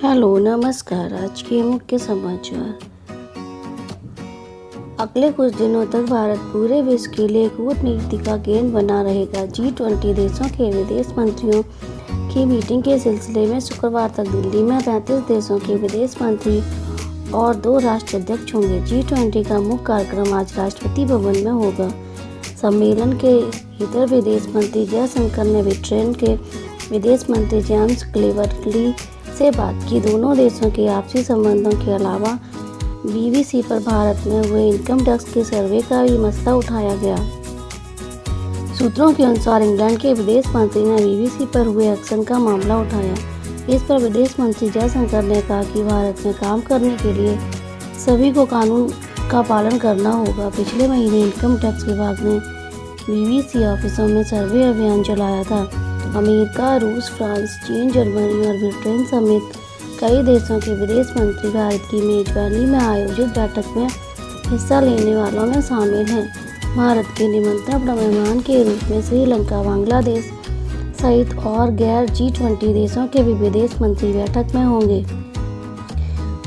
Hello नमस्कार। आज के मुख्य समाचार। अगले कुछ दिनों तक भारत पूरे विश्व के लिए कूटनीति का केंद्र बना रहेगा। G20 देशों के विदेश मंत्रियों की मीटिंग के सिलसिले में शुक्रवार तक दिल्ली में 35 देशों के विदेश मंत्री और 2 राष्ट्राध्यक्ष होंगे। G20 का मुख्य कार्यक्रम आज राष्ट्रपति भवन में होगा। सम्मेलन के इतर विदेश मंत्री जयशंकर ने ब्रिटेन के विदेश मंत्री जेम्स क्लीवरली से बात की। दोनों देशों के आपसी संबंधों के अलावा BBC पर भारत में हुए इनकम टैक्स के सर्वे का भी मसला उठाया गया। सूत्रों के अनुसार इंग्लैंड के विदेश मंत्री ने BBC पर हुए एक्शन का मामला उठाया। इस पर विदेश मंत्री जयशंकर ने कहा कि भारत में काम करने के लिए सभी को कानून का पालन करना होगा। पिछले महीने इनकम टैक्स विभाग ने BBC ऑफिसों में सर्वे अभियान चलाया था। अमेरिका, रूस, फ्रांस, चीन, जर्मनी और ब्रिटेन समेत कई देशों के विदेश मंत्री भारत की मेजबानी में आयोजित बैठक में हिस्सा लेने वालों में शामिल हैं। भारत के निमंत्रण पर मेहमान के रूप में श्रीलंका, बांग्लादेश सहित और गैर G20 देशों के भी विदेश मंत्री बैठक में होंगे।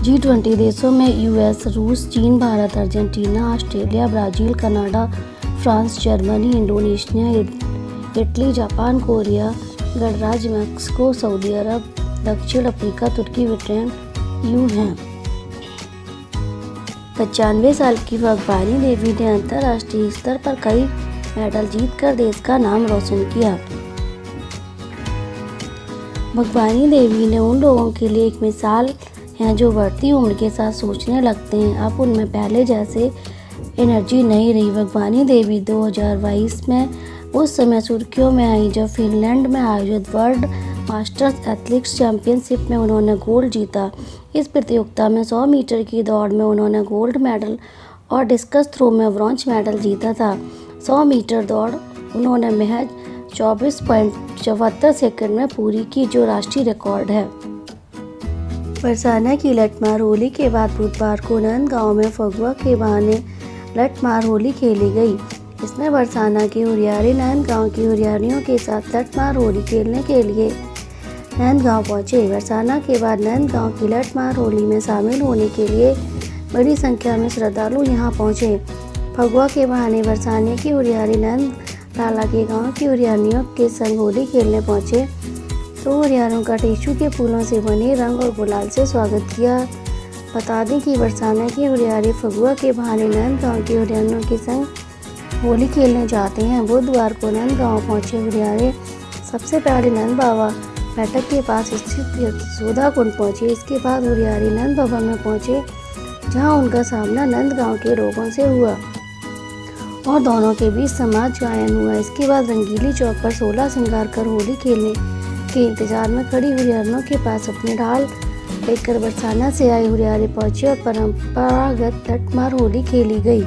G20 देशों में US, रूस, चीन, Bharat, Argentina, Australia, Brazil, Canada, France, Germany, Indonesia, Italy, Japan, Korea गणराज्य, मैक्सिको, सऊदी अरब, दक्षिण अफ्रीका, तुर्की, ब्रिटेन हैं। 95 साल की भगवानी देवी ने अंतर्राष्ट्रीय स्तर पर कई मेडल जीतकर देश का नाम रोशन किया। भगवानी देवी ने उन लोगों के लिए एक मिसाल हैं जो बढ़ती उम्र के साथ सोचने लगते हैं। अब उनमें पहले जैसे एनर्जी नहीं रही। भगवानी देवी 2022 में उस समय सुर्खियों में आई जब फिनलैंड में आयोजित वर्ल्ड मास्टर्स एथलेटिक्स चैंपियनशिप में उन्होंने गोल्ड जीता। इस प्रतियोगिता में 100 मीटर की दौड़ में उन्होंने गोल्ड मेडल और डिस्कस थ्रो में ब्रॉन्ज मेडल जीता था। 100 मीटर दौड़ उन्होंने महज 24.74 सेकंड में पूरी की, जो राष्ट्रीय रिकॉर्ड है। बरसाना की लठमार होली के बाद बुधवार को नंदगांव में फगुआ के बहाने लठमार होली खेली गई। इसमें बरसाना के हुरियारे नंदगांव की हुरियारियों के साथ लठमार होली खेलने के लिए नंदगांव पहुंचे। बरसाना के बाद नंदगांव की लठमार होली में शामिल होने के लिए बड़ी संख्या में श्रद्धालु यहां पहुंचे। फगुआ के बहाने बरसाने की हुरियारी नंद लाला के गांव की हुरियारियों के संग होली खेलने पहुंचे तो हुरियारों का टिश्यू के फूलों से बने रंग और गुलाल से स्वागत किया। बता दें कि बरसाना की हुरियारी फगुआ के बहाने नंदगांव की हुरियारियों के संग होली खेलने जाते हैं। बुधवार को नंदगांव पहुंचे हुरियारे सबसे पहले नंद बाबा बैठक के पास स्थित यशोदा कुंड पहुंचे। इसके बाद हुरियारी नंद भवन में पहुंचे, जहां उनका सामना नंदगांव के लोगों से हुआ और दोनों के बीच समाज गायन हुआ। इसके बाद रंगीली चौक पर 16 श्रृंगार कर होली खेलने के इंतजार में खड़ी हुरियारियों के पास अपने ढाल लेकर बरसाना से आए हुरियारे पहुंचे और परंपरागत लठमार होली खेली गई।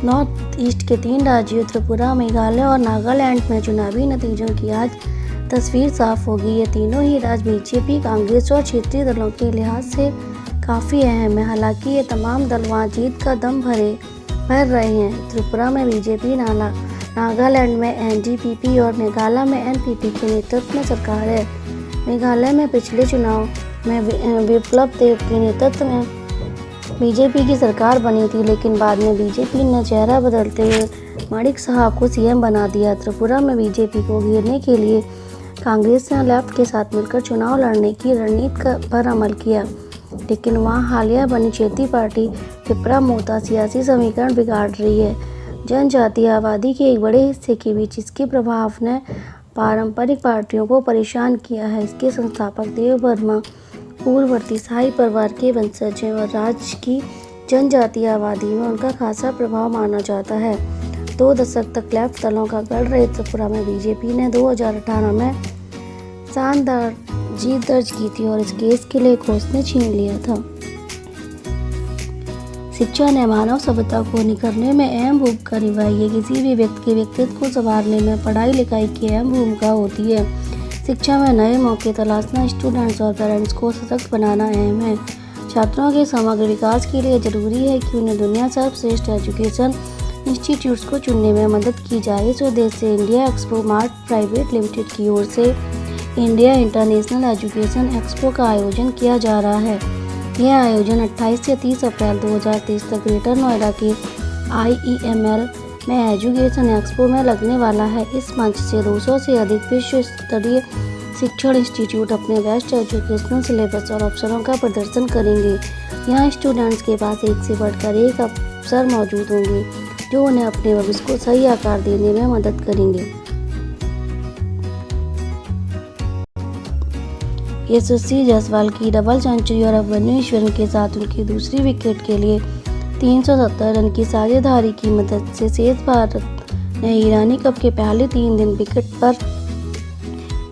नॉर्थ ईस्ट के 3 राज्यों त्रिपुरा, मेघालय और नागालैंड में चुनावी नतीजों की आज तस्वीर साफ हो गई। ये तीनों ही राज्य बीजेपी, कांग्रेस और क्षेत्रीय दलों के लिहाज से काफ़ी अहम है। हालांकि ये तमाम दल वहाँ जीत का दम भर रहे हैं। त्रिपुरा में बीजेपी, नागालैंड में NDPP और मेघालय में NPP के नेतृत्व में सरकार है। मेघालय में पिछले चुनाव में बिप्लब देब के नेतृत्व में बीजेपी की सरकार बनी थी, लेकिन बाद में बीजेपी ने चेहरा बदलते हुए माणिक साहा को CM बना दिया। त्रिपुरा में बीजेपी को घेरने के लिए कांग्रेस ने लेफ्ट के साथ मिलकर चुनाव लड़ने की रणनीति पर अमल किया, लेकिन वहां हालिया बनी क्षेत्रीय पार्टी त्रिपुरा मोर्चा सियासी समीकरण बिगाड़ रही है। जनजातीय आबादी के एक बड़े हिस्से के बीच इसके प्रभाव ने पारंपरिक पार्टियों को परेशान किया है। इसके संस्थापक देव वर्मा पूर्ववर्ती शाही परिवार के वंशज हैं और राज्य की जनजातीय आबादी में उनका खासा प्रभाव माना जाता है। 2 दशक तक लेफ्ट दलों का गढ़ रहे त्रिपुरा में बीजेपी ने 2018 में शानदार जीत दर्ज की थी और इस केस के लिए कोर्ट ने छीन लिया था। शिक्षा ने मानव सभ्यता को निखरने में अहम भूमिका निभाई है। किसी भी व्यक्ति के व्यक्तित्व को संवारने में पढ़ाई लिखाई की अहम भूमिका होती है। शिक्षा में नए मौके तलाशना, स्टूडेंट्स और पेरेंट्स को सशक्त बनाना अहम है। छात्रों के समग्र विकास के लिए जरूरी है कि उन्हें दुनिया सर्वश्रेष्ठ एजुकेशन इंस्टीट्यूट्स को चुनने में मदद की जाए। इस उद्देश्य से India expo mart private limited की ओर से इंडिया इंटरनेशनल एजुकेशन एक्सपो का आयोजन किया जा रहा है। यह आयोजन 28 से 30 अप्रैल 2023 तक ग्रेटर नोएडा के IEML में एजुकेशन एक्सपो में लगने वाला है। इस मंच से 200 से अधिक विश्व स्तरीय शिक्षण इंस्टीट्यूट अपने बेस्ट एजुकेशनल सिलेबस और अवसरों का प्रदर्शन करेंगे। यहाँ स्टूडेंट्स के पास एक से बढ़कर एक अवसर मौजूद होंगे जो उन्हें अपने भविष्य को सही आकार देने में मदद करेंगे। यशस्वी जायसवाल की डबल सेंचुरी और भुवनेश्वर के साथ उनकी दूसरी विकेट के लिए 370 रन की साझेदारी की मदद से शेष भारत ने ईरानी कप के पहले 3 दिन विकेट पर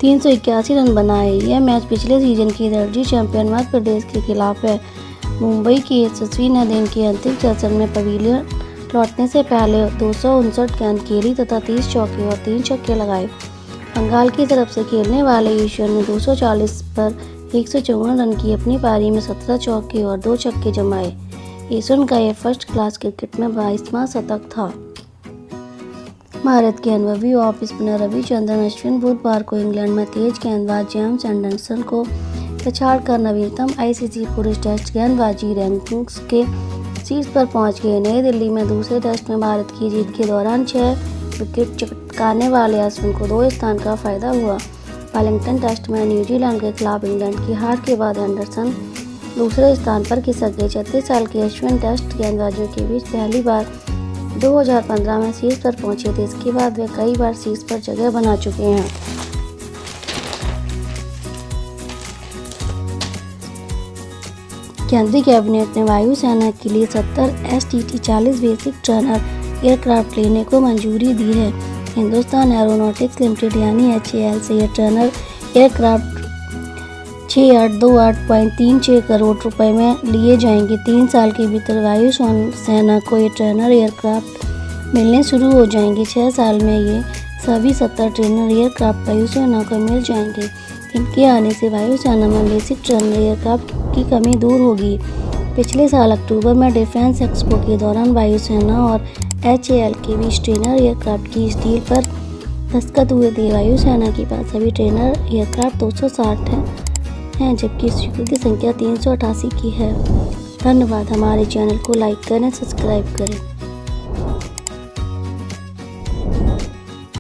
381 रन बनाए। यह मैच पिछले सीजन की रणजी चैंपियन मध्य प्रदेश के खिलाफ है। मुंबई के यशस्वी ने दिन के अंतिम सेशन में पवेलियन लौटने से पहले 259 गेंद खेली तथा 30 चौके और 3 छक्के लगाए। बंगाल की तरफ से खेलने वाले ईश्वर ने 240 पर 154 रन की अपनी पारी में 17 चौके और 2 छक्के जमाए। ईश्वर का यह फर्स्ट क्लास क्रिकेट में 22वां शतक था। भारत के अनुभवी ऑफ स्पिनर रविचंद्रन अश्विन बुधवार को इंग्लैंड में तेज गेंदबाज जेम्स एंडरसन को पछाड़कर नवीनतम ICC पुरुष टेस्ट गेंदबाजी रैंकिंग्स के शीर्ष पर पहुंच गए। नई दिल्ली में दूसरे टेस्ट में भारत की जीत के दौरान 6 विकेट चटकाने वाले अश्विन को 2 स्थान का फायदा हुआ। वेलिंगटन टेस्ट में न्यूजीलैंड के खिलाफ इंग्लैंड की हार के बाद एंडरसन दूसरे स्थान पर खिसक गए। 36 साल के अश्विन टेस्ट गेंदबाजों के बीच पहली बार 2015 में शीर्ष पर पहुंचे थे। इसके बाद वे कई बार शीर्ष पर जगह बना चुके हैं। केंद्रीय कैबिनेट ने वायुसेना के लिए 70 STT-40 बेसिक ट्रेनर एयरक्राफ्ट लेने को मंजूरी दी है। हिंदुस्तान एरोनॉटिक्स लिमिटेड यानी HAL से यह ट्रेनर एयरक्राफ्ट 6828.36 करोड़ रुपए में लिए जाएंगे। 3 साल के भीतर वायु सेना को ये ट्रेनर एयरक्राफ्ट मिलने शुरू हो जाएंगे। 6 साल में ये सभी 70 ट्रेनर एयरक्राफ्ट वायुसेना को मिल जाएंगे। इनके आने से वायुसेना में बेसिक ट्रेनर एयरक्राफ्ट की कमी दूर होगी। पिछले साल अक्टूबर में डिफेंस एक्सपो के दौरान वायुसेना और HAL के बीच ट्रेनर एयरक्राफ्ट की इस डील पर दस्तखत हुए थे। वायुसेना के पास अभी ट्रेनर एयरक्राफ्ट 260 हैं जबकि स्वीकृति संख्या 388 की है। धन्यवाद। हमारे चैनल को लाइक करें, सब्सक्राइब करें।